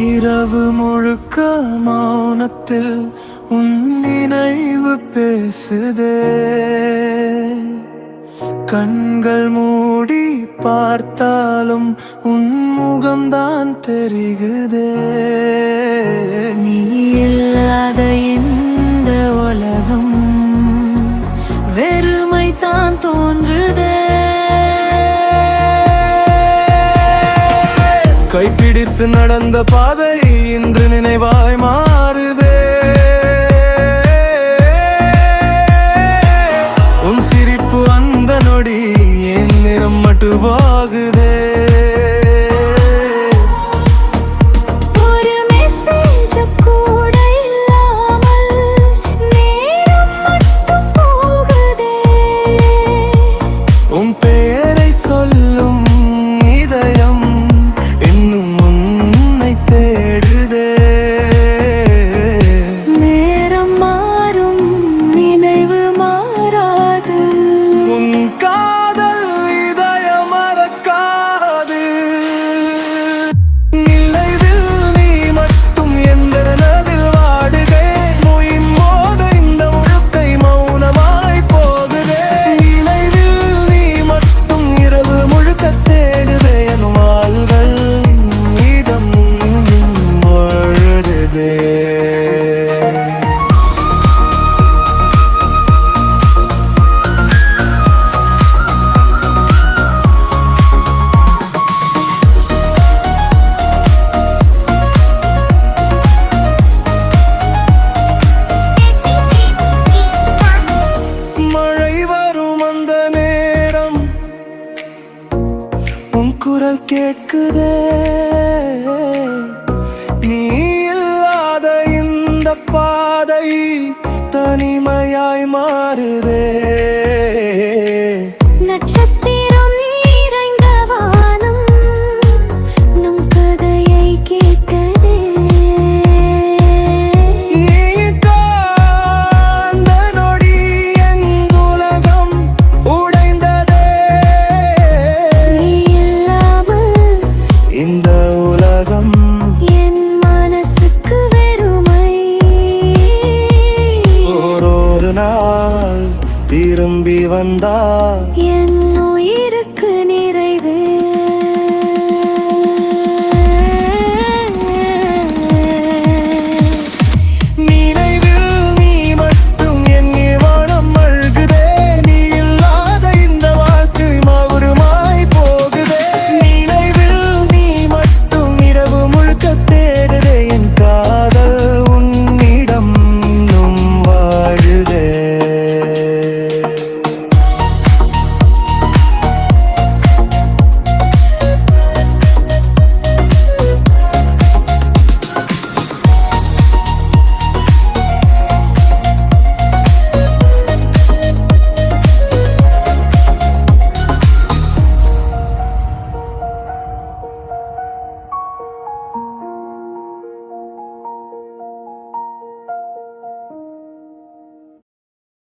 இரவு முழுக்க மௌனத்தில் உன் நினைவு பேசுதே. கண்கள் மூடி பார்த்தாலும் உன் முகம்தான் தெரிகுதே. நீ இல்லாத இந்த உலகம் வெறுமை தான் தோன்றுதே. கைப்பிடித்து நடந்த பாதை இன்று நினைவாய் மாறுதே. உன் சிரிப்பு அந்த நொடி என் நிறம் மட்டுவாகுதே. உன் பெயரை சொல்லும் இதயம் இன்னும் உன்னை தேடுதே. நேரம் மாறும் நினைவு மாறாது. உன் காதல் இதயம் மறக்காது. நிலைவில் நீ மட்டும் எந்த நதில் வாடுகை மொயின் மோத இந்த முழுக்கை மௌனமாய் போகுதே. நிலைவில் நீ மட்டும் இரவு முழுக்க தேடுதே. என் மால்கள் இதம் வாழுதே. மழை வரும் அந்த நேரம் உன் குரல் கேட்குதே.